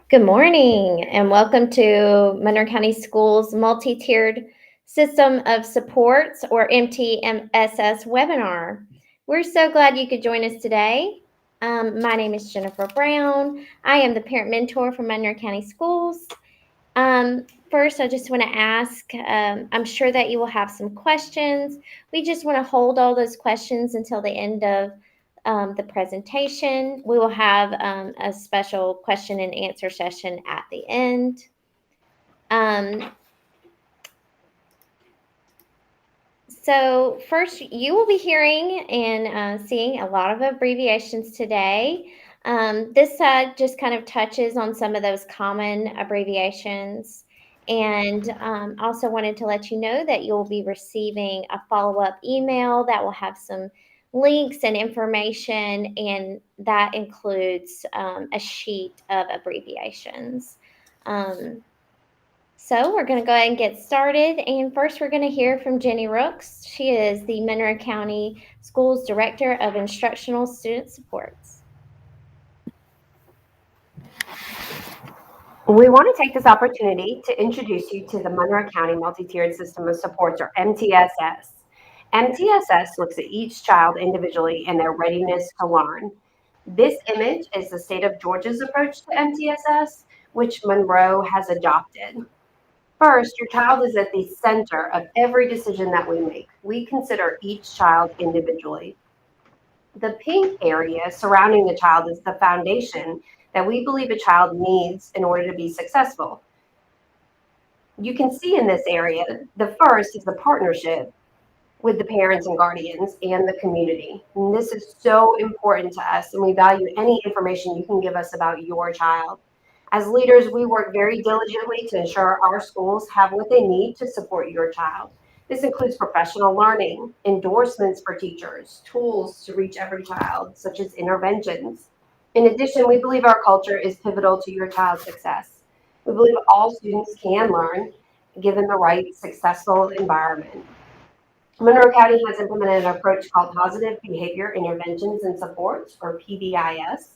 Good morning and welcome to Monroe County Schools Multi-Tiered System of Supports or MTSS Webinar. We're so glad you could join us today. My name is Jennifer Brown. I am the parent mentor for Monroe County Schools. First, I just want to ask, I'm sure that you will have some questions. We just want to hold all those questions until the end of the presentation. We will have a special question and answer session at the end. So first, you will be hearing and seeing a lot of abbreviations today. This just kind of touches on some of those common abbreviations. And also wanted to let you know that you'll be receiving a follow-up email that will have some links and information, and that includes a sheet of abbreviations. So we're going to go ahead and get started. And first, we're going to hear from Jenny Rooks. She is the Monroe County Schools Director of Instructional Student Supports. We want to take this opportunity to introduce you to the Monroe County Multi-Tiered System of Supports, or MTSS. MTSS looks at each child individually and their readiness to learn. This image is the state of Georgia's approach to MTSS, which Monroe has adopted. First, your child is at the center of every decision that we make. We consider each child individually. The pink area surrounding the child is the foundation that we believe a child needs in order to be successful. You can see in this area, the first is the partnership with the parents and guardians and the community. And this is so important to us, and we value any information you can give us about your child. As leaders, we work very diligently to ensure our schools have what they need to support your child. This includes professional learning, endorsements for teachers, tools to reach every child, such as interventions. In addition, we believe our culture is pivotal to your child's success. We believe all students can learn given the right successful environment. Monroe County has implemented an approach called Positive Behavior Interventions and Supports, or PBIS.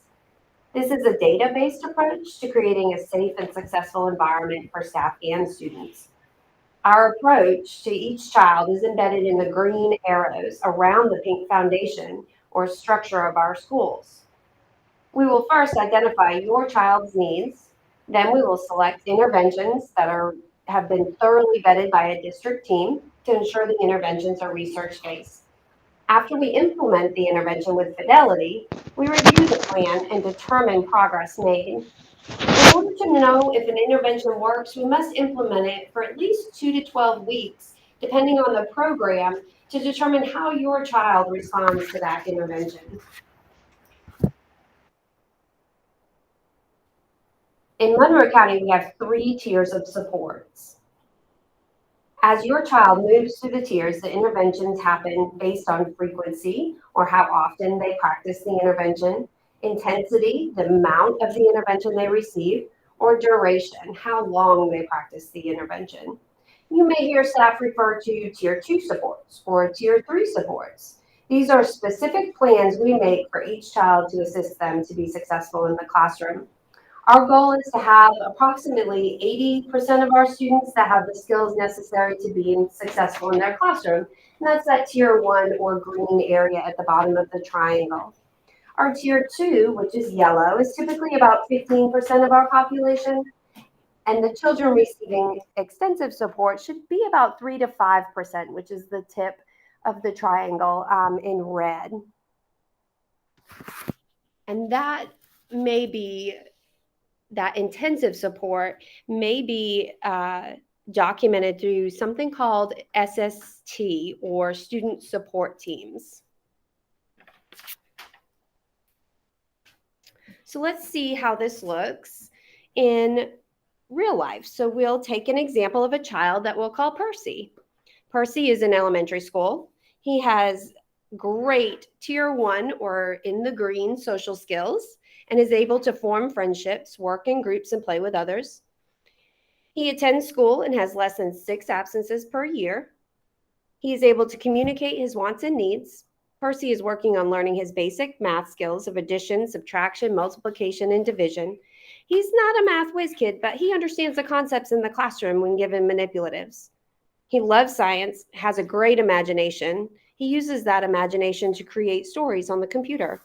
This is a data-based approach to creating a safe and successful environment for staff and students. Our approach to each child is embedded in the green arrows around the pink foundation or structure of our schools. We will first identify your child's needs, then we will select interventions that have been thoroughly vetted by a district team to ensure the interventions are research-based. After we implement the intervention with fidelity, we review the plan and determine progress made. In order to know if an intervention works, we must implement it for at least 2 to 12 weeks, depending on the program, to determine how your child responds to that intervention. In Monroe County, we have 3 tiers of supports. As your child moves through the tiers, the interventions happen based on frequency, or how often they practice the intervention, intensity, the amount of the intervention they receive, or duration, how long they practice the intervention. You may hear staff refer to Tier 2 supports or Tier 3 supports. These are specific plans we make for each child to assist them to be successful in the classroom. Our goal is to have approximately 80% of our students that have the skills necessary to be successful in their classroom. And that's that Tier 1 or green area at the bottom of the triangle. Our Tier 2, which is yellow, is typically about 15% of our population. And the children receiving extensive support should be about 3 to 5%, which is the tip of the triangle in red. And that may be that intensive support may be documented through something called SST, or student support teams. So let's see how this looks in real life. So we'll take an example of a child that we'll call Percy. Percy is in elementary school. He has great Tier 1, or in the green, social skills, and is able to form friendships, work in groups, and play with others. He attends school and has less than 6 absences per year. He is able to communicate his wants and needs. Percy is working on learning his basic math skills of addition, subtraction, multiplication, and division. He's not a math whiz kid, but he understands the concepts in the classroom when given manipulatives. He loves science, has a great imagination. He uses that imagination to create stories on the computer.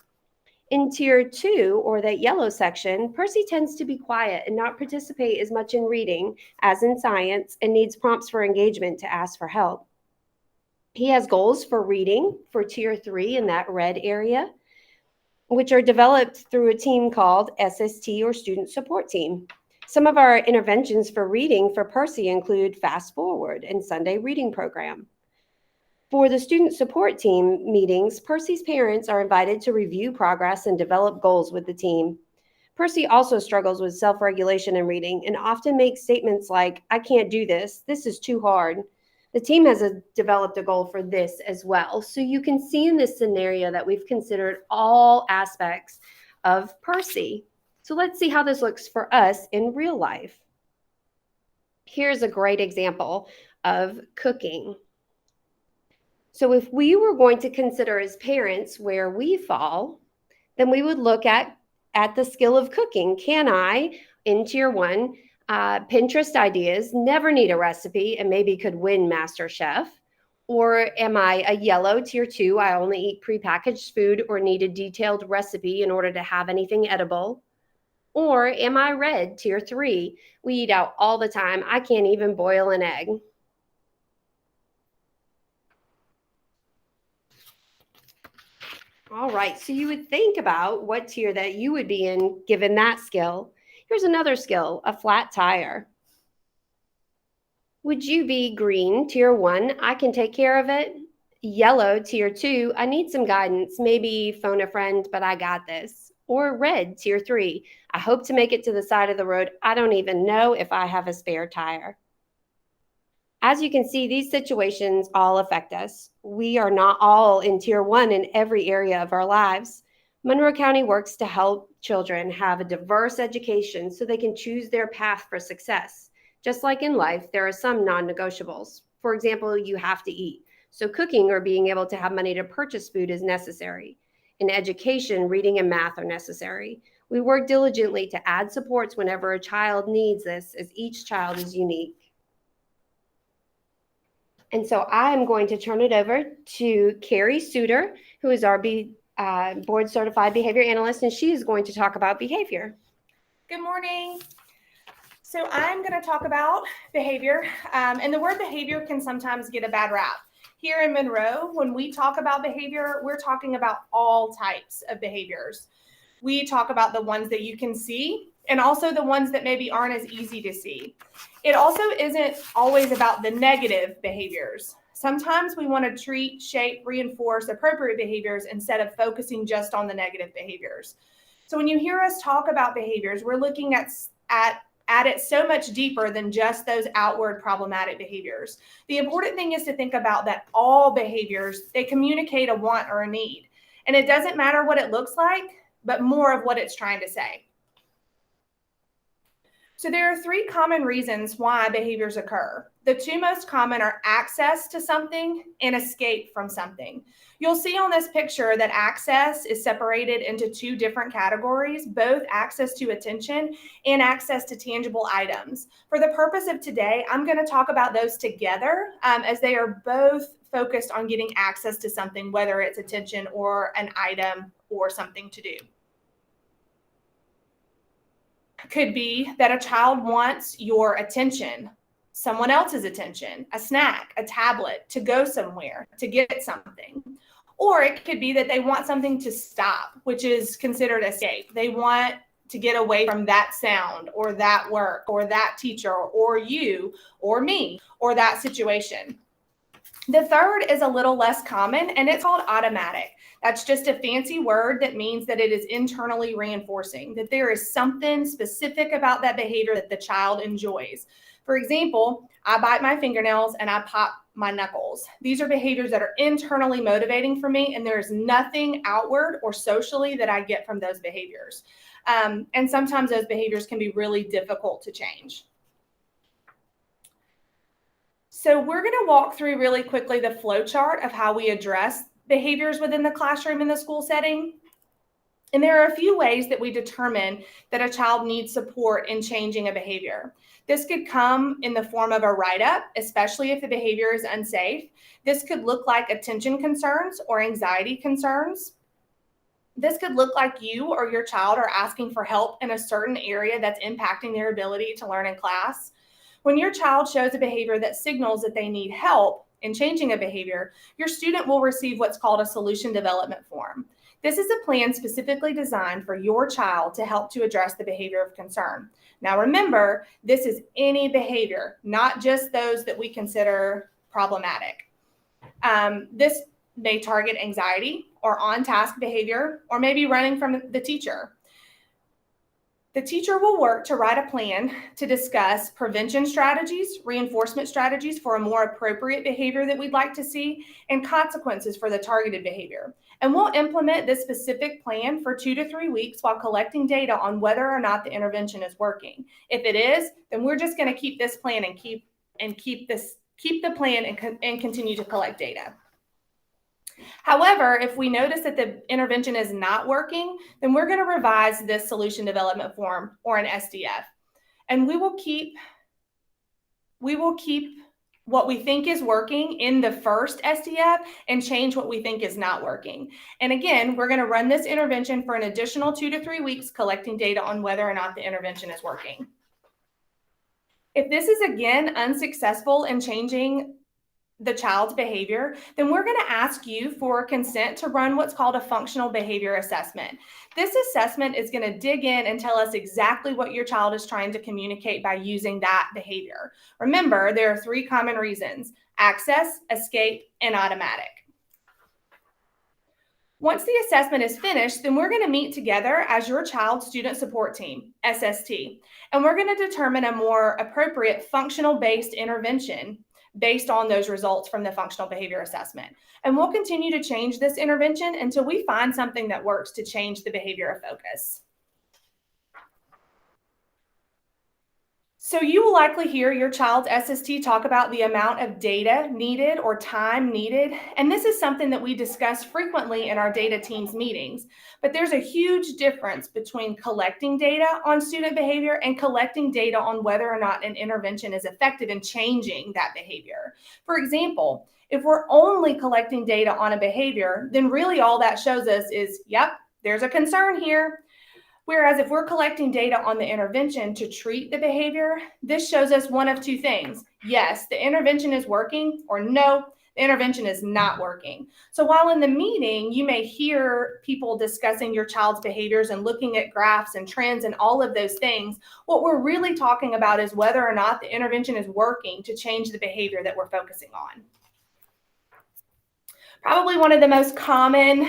In Tier 2, or that yellow section, Percy tends to be quiet and not participate as much in reading as in science and needs prompts for engagement to ask for help. He has goals for reading for Tier 3 in that red area, which are developed through a team called SST, or Student Support Team. Some of our interventions for reading for Percy include Fast Forward and Sunday Reading Program. For the Student Support Team meetings, Percy's parents are invited to review progress and develop goals with the team. Percy also struggles with self-regulation in reading and often makes statements like, "I can't do this. This is too hard." The team has developed a goal for this as well. So you can see in this scenario that we've considered all aspects of Percy. So let's see how this looks for us in real life. Here's a great example of cooking. So if we were going to consider as parents where we fall, then we would look at the skill of cooking. Can I, in Tier 1, Pinterest ideas, never need a recipe and maybe could win Master Chef? Or am I a yellow Tier 2, I only eat prepackaged food or need a detailed recipe in order to have anything edible? Or am I red Tier 3, we eat out all the time, I can't even boil an egg? All right, so you would think about what tier that you would be in given that skill. Here's another skill, a flat tire. Would you be green, Tier 1, I can take care of it? Yellow, Tier 2, I need some guidance, maybe phone a friend, but I got this. Or red, Tier 3, I hope to make it to the side of the road. I don't even know if I have a spare tire. As you can see, these situations all affect us. We are not all in Tier 1 in every area of our lives. Monroe County works to help children have a diverse education so they can choose their path for success. Just like in life, there are some non-negotiables. For example, you have to eat. So cooking or being able to have money to purchase food is necessary. In education, reading and math are necessary. We work diligently to add supports whenever a child needs this, as each child is unique. And so I'm going to turn it over to Carrie Suter, who is our board certified behavior analyst, and she is going to talk about behavior. Good morning. So I'm going to talk about behavior, and the word behavior can sometimes get a bad rap. Here in Monroe, when we talk about behavior, we're talking about all types of behaviors. We talk about the ones that you can see and also the ones that maybe aren't as easy to see. It also isn't always about the negative behaviors. Sometimes we want to treat, shape, reinforce appropriate behaviors instead of focusing just on the negative behaviors. So when you hear us talk about behaviors, we're looking at it so much deeper than just those outward problematic behaviors. The important thing is to think about that all behaviors, they communicate a want or a need. And it doesn't matter what it looks like, but more of what it's trying to say. So there are 3 common reasons why behaviors occur. The 2 most common are access to something and escape from something. You'll see on this picture that access is separated into 2 different categories, both access to attention and access to tangible items. For the purpose of today, I'm going to talk about those together as they are both focused on getting access to something, whether it's attention or an item or something to do. Could be that a child wants your attention, someone else's attention, a snack, a tablet, to go somewhere, to get something. Or it could be that they want something to stop, which is considered escape. They want to get away from that sound or that work or that teacher or you or me or that situation. The third is a little less common, and it's called automatic. That's just a fancy word that means that it is internally reinforcing, that there is something specific about that behavior that the child enjoys. For example, I bite my fingernails and I pop my knuckles. These are behaviors that are internally motivating for me, and there's nothing outward or socially that I get from those behaviors. And sometimes those behaviors can be really difficult to change. So we're going to walk through really quickly the flow chart of how we address behaviors within the classroom in the school setting. And there are a few ways that we determine that a child needs support in changing a behavior. This could come in the form of a write-up, especially if the behavior is unsafe. This could look like attention concerns or anxiety concerns. This could look like you or your child are asking for help in a certain area that's impacting their ability to learn in class. When your child shows a behavior that signals that they need help in changing a behavior, your student will receive what's called a solution development form. This is a plan specifically designed for your child to help to address the behavior of concern. Now remember, this is any behavior, not just those that we consider problematic. This may target anxiety or on-task behavior, or maybe running from the teacher. The teacher will work to write a plan to discuss prevention strategies, reinforcement strategies for a more appropriate behavior that we'd like to see, and consequences for the targeted behavior. And we'll implement this specific plan for 2 to 3 weeks while collecting data on whether or not the intervention is working. If it is, then we're just going to keep this plan and keep the plan and continue to collect data. However, if we notice that the intervention is not working, then we're going to revise this solution development form, or an SDF. And we will keep what we think is working in the first SDF and change what we think is not working. And again, we're going to run this intervention for an additional 2 to 3 weeks, collecting data on whether or not the intervention is working. If this is again unsuccessful in changing the child's behavior, then we're going to ask you for consent to run what's called a functional behavior assessment. This assessment is going to dig in and tell us exactly what your child is trying to communicate by using that behavior. Remember, there are 3 common reasons: access, escape, and automatic. Once the assessment is finished, then we're going to meet together as your child's student support team, SST, and we're going to determine a more appropriate functional-based intervention based on those results from the functional behavior assessment. And we'll continue to change this intervention until we find something that works to change the behavior of focus. So you will likely hear your child's SST talk about the amount of data needed or time needed. And this is something that we discuss frequently in our data teams meetings. But there's a huge difference between collecting data on student behavior and collecting data on whether or not an intervention is effective in changing that behavior. For example, if we're only collecting data on a behavior, then really all that shows us is, yep, there's a concern here. Whereas if we're collecting data on the intervention to treat the behavior, this shows us one of 2 things. Yes, the intervention is working, or no, the intervention is not working. So while in the meeting, you may hear people discussing your child's behaviors and looking at graphs and trends and all of those things, what we're really talking about is whether or not the intervention is working to change the behavior that we're focusing on. Probably one of the most common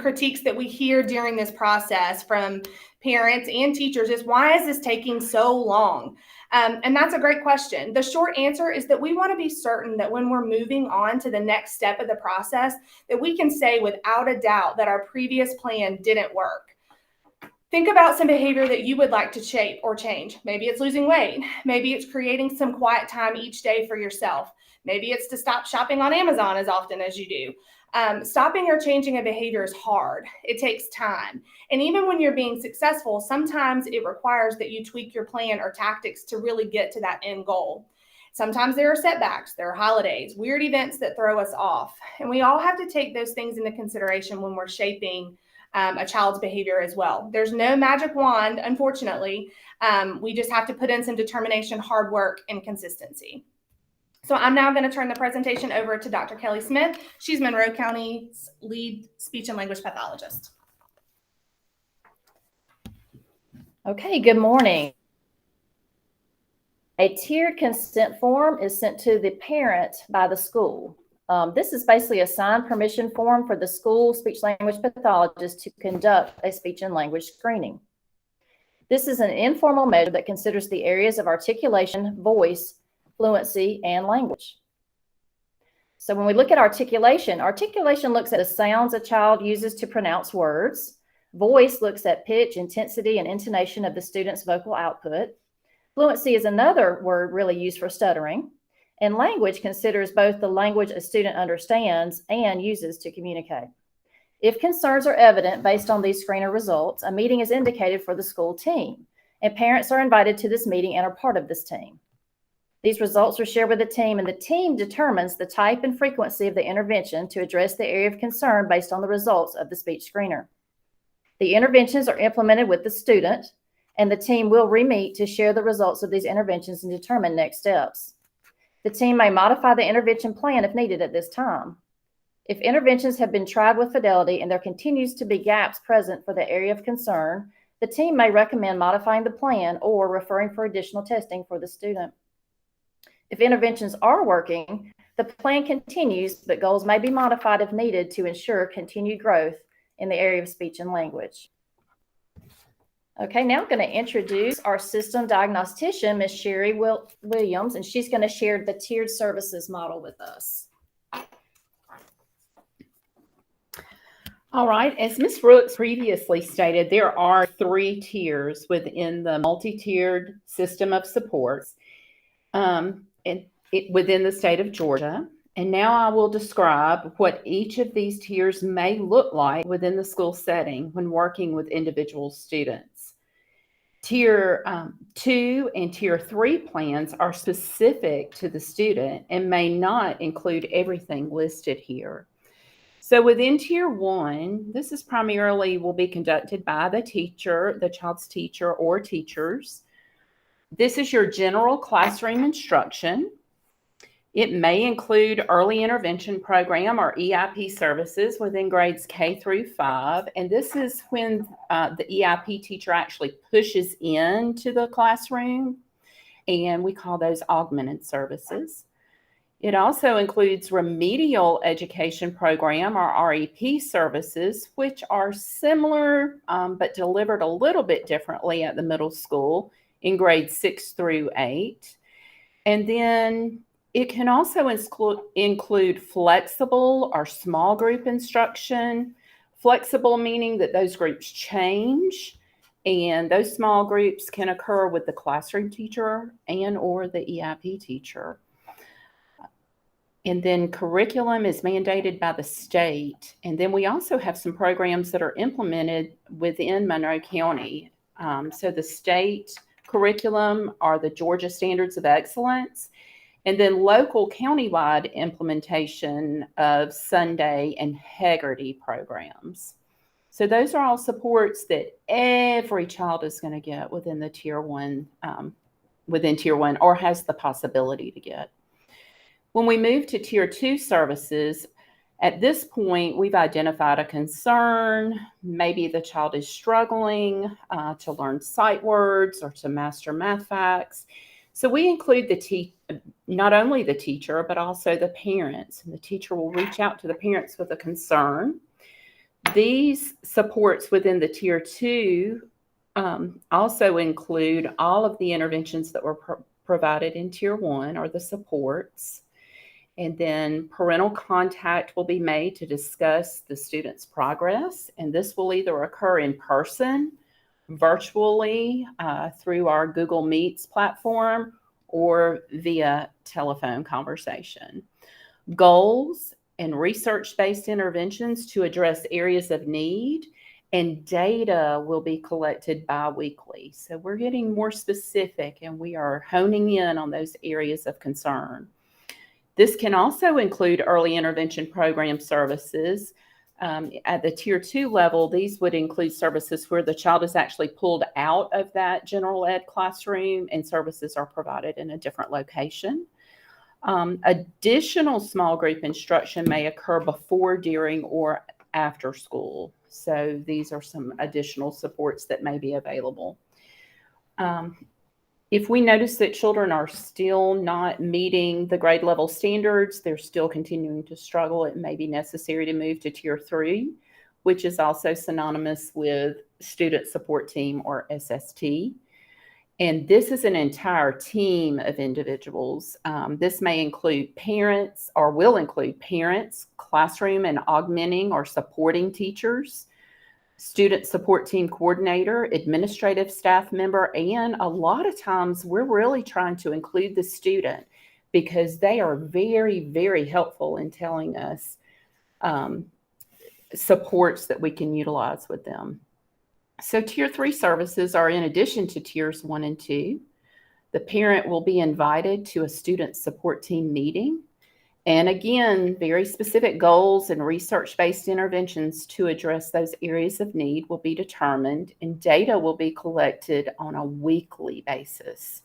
critiques that we hear during this process from parents and teachers is, why is this taking so long? And that's a great question. The short answer is that we want to be certain that when we're moving on to the next step of the process, that we can say without a doubt that our previous plan didn't work. Think about some behavior that you would like to shape or change. Maybe it's losing weight. Maybe it's creating some quiet time each day for yourself. Maybe it's to stop shopping on Amazon as often as you do. Stopping or changing a behavior is hard. It takes time. And even when you're being successful, sometimes it requires that you tweak your plan or tactics to really get to that end goal. Sometimes there are setbacks, there are holidays, weird events that throw us off. And we all have to take those things into consideration when we're shaping a child's behavior as well. There's no magic wand, unfortunately. We just have to put in some determination, hard work, and consistency. So I'm now going to turn the presentation over to Dr. Kelly Smith. She's Monroe County's lead speech and language pathologist. Okay, good morning. A tiered consent form is sent to the parent by the school. This is basically a signed permission form for the school speech language pathologist to conduct a speech and language screening. This is an informal measure that considers the areas of articulation, voice, fluency, and language. So when we look at articulation, articulation looks at the sounds a child uses to pronounce words. Voice looks at pitch, intensity, and intonation of the student's vocal output. Fluency is another word really used for stuttering. And language considers both the language a student understands and uses to communicate. If concerns are evident based on these screener results, a meeting is indicated for the school team, and parents are invited to this meeting and are part of this team. These results are shared with the team, and the team determines the type and frequency of the intervention to address the area of concern based on the results of the speech screener. The interventions are implemented with the student, and the team will re-meet to share the results of these interventions and determine next steps. The team may modify the intervention plan if needed at this time. If interventions have been tried with fidelity and there continues to be gaps present for the area of concern, the team may recommend modifying the plan or referring for additional testing for the student. If interventions are working, the plan continues, but goals may be modified if needed to ensure continued growth in the area of speech and language. Okay, now I'm going to introduce our system diagnostician, Ms. Sherry Williams, and she's going to share the tiered services model with us. All right, as Ms. Brooks previously stated, there are 3 tiers within the multi-tiered system of supports within the state of Georgia. And now I will describe what each of these tiers may look like within the school setting when working with individual students. Tier 2 and Tier 3 plans are specific to the student and may not include everything listed here. So within Tier 1, this is primarily will be conducted by the teacher, the child's teacher or teachers. This is your general classroom instruction. It may include early intervention program or EIP services within grades K through 5. And this is when the EIP teacher actually pushes into the classroom, and we call those augmented services. It also includes remedial education program or REP services, which are similar but delivered a little bit differently at the middle school in grades 6 through 8. And then it can also include flexible or small group instruction. Flexible meaning that those groups change, and those small groups can occur with the classroom teacher and or the EIP teacher. And then curriculum is mandated by the state. And then we also have some programs that are implemented within Monroe County. So the state curriculum are the Georgia Standards of Excellence, and then local countywide implementation of Sunday and Haggerty programs. So those are all supports that every child is going to get within the Tier 1, or has the possibility to get. When we move to Tier 2 services, at this point, we've identified a concern. Maybe the child is struggling to learn sight words or to master math facts. So we include not only the teacher, but also the parents. And the teacher will reach out to the parents with a concern. These supports within the Tier 2 also include all of the interventions that were provided in Tier 1, or the supports. And then parental contact will be made to discuss the student's progress. And this will either occur in person, virtually through our Google Meets platform, or via telephone conversation. Goals and research-based interventions to address areas of need, and data will be collected bi-weekly. So we're getting more specific, and we are honing in on those areas of concern. This can also include early intervention program services. At the Tier 2 level, these would include services where the child is actually pulled out of that general ed classroom and services are provided in a different location. Additional small group instruction may occur before, during, or after school. So these are some additional supports that may be available. If we notice that children are still not meeting the grade level standards, they're still continuing to struggle, it may be necessary to move to Tier 3, which is also synonymous with Student Support Team, or SST. And this is an entire team of individuals. This may include parents, or will include parents, classroom and augmenting or supporting teachers, student support team coordinator, administrative staff member, and a lot of times we're really trying to include the student because they are very, very helpful in telling us supports that we can utilize with them. So Tier 3 services are in addition to Tiers 1 and 2. The parent will be invited to a student support team meeting. And again, very specific goals and research-based interventions to address those areas of need will be determined, and data will be collected on a weekly basis.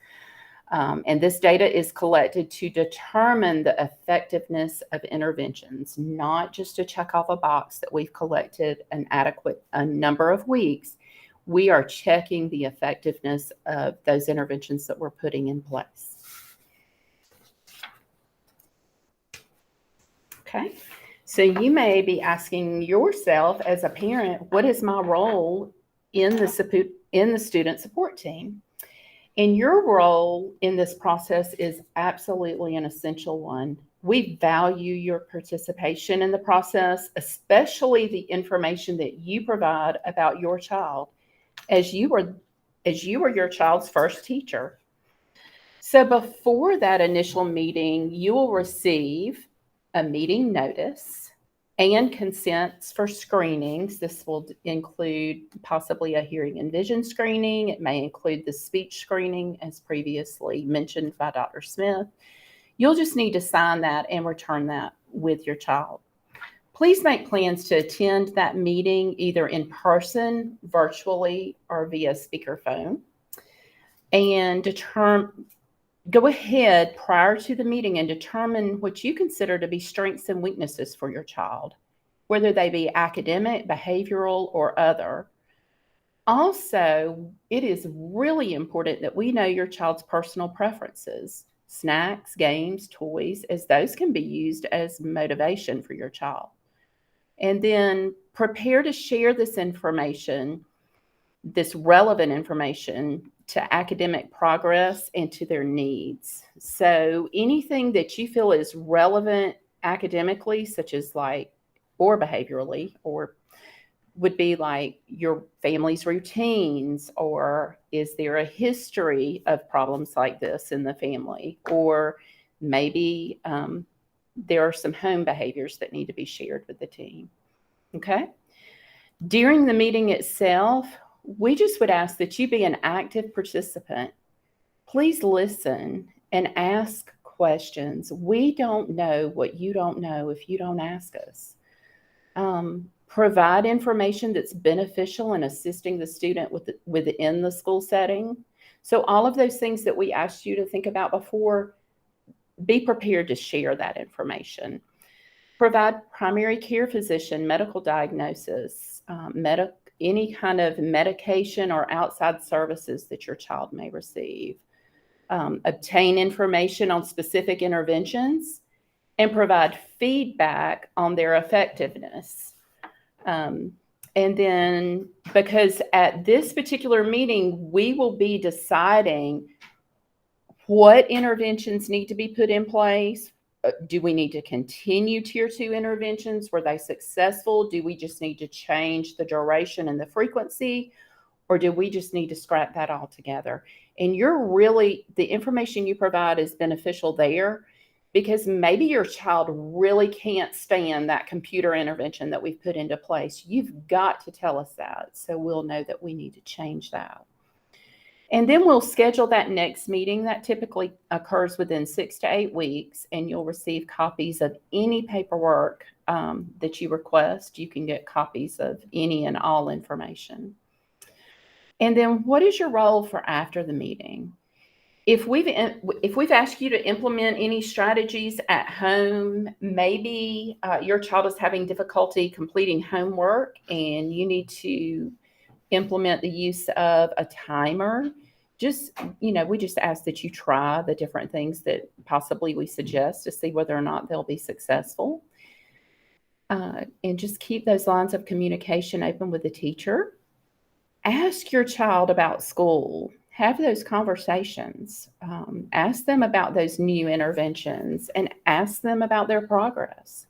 And this data is collected to determine the effectiveness of interventions, not just to check off a box that we've collected a number of weeks. We are checking the effectiveness of those interventions that we're putting in place. Okay, so you may be asking yourself as a parent, what is my role in the student support team? And your role in this process is absolutely an essential one. We value your participation in the process, especially the information that you provide about your child, as you are your child's first teacher. So before that initial meeting, you will receive a meeting notice and consents for screenings. This will include possibly a hearing and vision screening. It may include the speech screening, as previously mentioned by Dr. Smith. You'll just need to sign that and return that with your child. Please make plans to attend that meeting either in person, virtually, or via speakerphone. And go ahead prior to the meeting and determine what you consider to be strengths and weaknesses for your child, whether they be academic, behavioral, or other. Also, it is really important that we know your child's personal preferences, snacks, games, toys, as those can be used as motivation for your child. And then prepare to share this information, this relevant information, to academic progress and to their needs. So anything that you feel is relevant academically, such as or behaviorally, or would be like your family's routines, or is there a history of problems like this in the family, or maybe there are some home behaviors that need to be shared with the team. Okay. During the meeting itself, we just would ask that you be an active participant. Please listen and ask questions. We don't know what you don't know if you don't ask us. Provide information that's beneficial in assisting the student within the school setting. So all of those things that we asked you to think about before, be prepared to share that information. Provide primary care physician, medical diagnosis, any kind of medication or outside services that your child may receive. Obtain information on specific interventions and provide feedback on their effectiveness. And then, because at this particular meeting, we will be deciding what interventions need to be put in place. Do we need to continue Tier 2 interventions? Were they successful? Do we just need to change the duration and the frequency? Or do we just need to scrap that altogether? And the information you provide is beneficial there, because maybe your child really can't stand that computer intervention that we've put into place. You've got to tell us that, so we'll know that we need to change that. And then we'll schedule that next meeting that typically occurs within 6 to 8 weeks, and you'll receive copies of any paperwork that you request. You can get copies of any and all information. And then what is your role for after the meeting? If we've asked you to implement any strategies at home, maybe your child is having difficulty completing homework and you need to implement the use of a timer. We just ask that you try the different things that possibly we suggest to see whether or not they'll be successful. And just keep those lines of communication open with the teacher. Ask your child about school. Have those conversations. Ask them about those new interventions and ask them about their progress.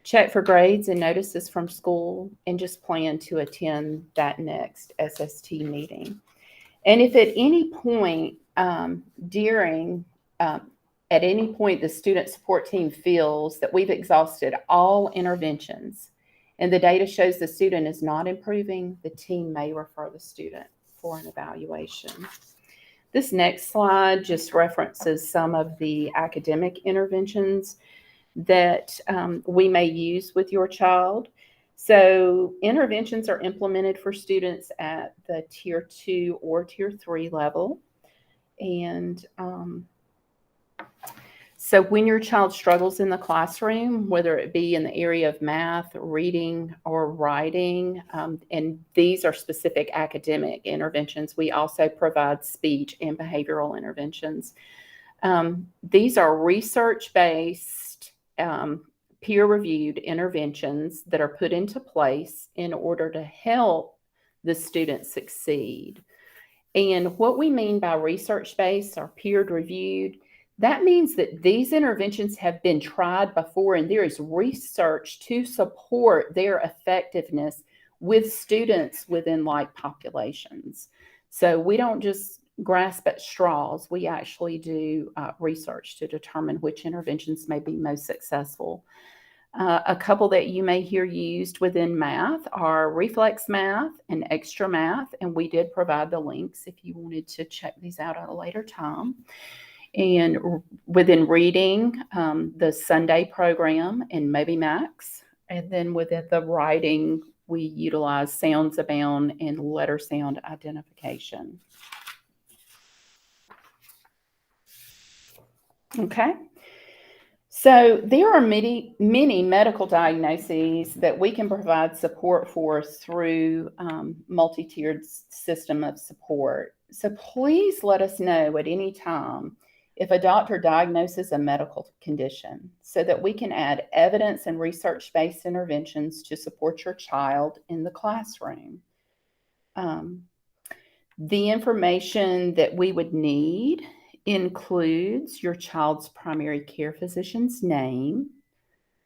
Check for grades and notices from school, and just plan to attend that next SST meeting. And if at any point at any point the student support team feels that we've exhausted all interventions and the data shows the student is not improving, the team may refer the student for an evaluation. This next slide just references some of the academic interventions that we may use with your child. So interventions are implemented for students at the Tier 2 or Tier 3 level. And so when your child struggles in the classroom, whether it be in the area of math, reading, or writing, and these are specific academic interventions, we also provide speech and behavioral interventions. These are research-based, peer-reviewed interventions that are put into place in order to help the student succeed. And what we mean by research-based or peer-reviewed, that means that these interventions have been tried before and there is research to support their effectiveness with students within like populations. So we don't just grasp at straws. We actually do research to determine which interventions may be most successful. A couple that you may hear used within math are reflex math and extra math, and we did provide the links if you wanted to check these out at a later time. And within reading, the Sunday program and Moby Max. And then within the writing, we utilize Sounds Abound and letter sound identification. Okay. So there are many medical diagnoses that we can provide support for through multi-tiered system of support. So please let us know at any time if a doctor diagnoses a medical condition so that we can add evidence and research-based interventions to support your child in the classroom. The information that we would need includes your child's primary care physician's name,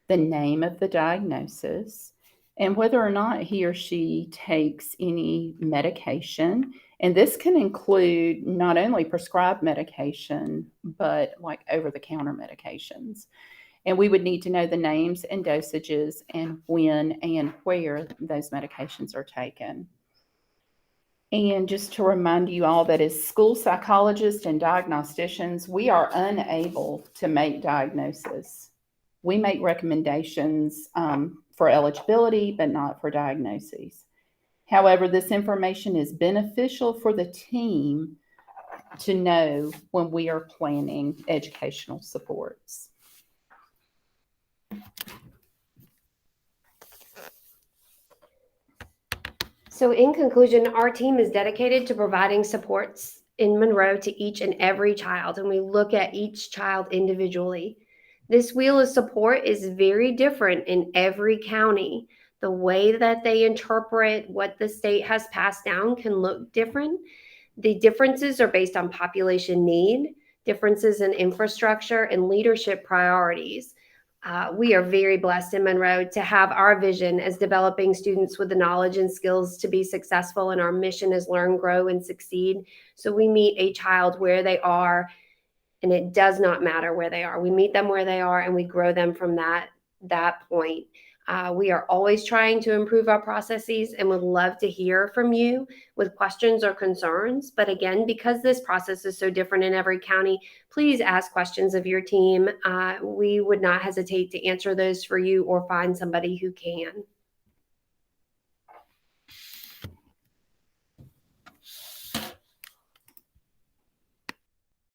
the name of the diagnosis, and whether or not he or she takes any medication. And this can include not only prescribed medication, but like over-the-counter medications. And we would need to know the names and dosages and when and where those medications are taken. And just to remind you all that as school psychologists and diagnosticians, we are unable to make diagnoses. We make recommendations for eligibility, but not for diagnoses. However, this information is beneficial for the team to know when we are planning educational supports. So in conclusion, our team is dedicated to providing supports in Monroe to each and every child, and we look at each child individually. This wheel of support is very different in every county. The way that they interpret what the state has passed down can look different. The differences are based on population need, differences in infrastructure, and leadership priorities. We are very blessed in Monroe to have our vision as developing students with the knowledge and skills to be successful, and our mission is learn, grow, and succeed. So we meet a child where they are, and it does not matter where they are. We meet them where they are, and we grow them from that point. We are always trying to improve our processes and would love to hear from you with questions or concerns. But again, because this process is so different in every county, please ask questions of your team. We would not hesitate to answer those for you or find somebody who can.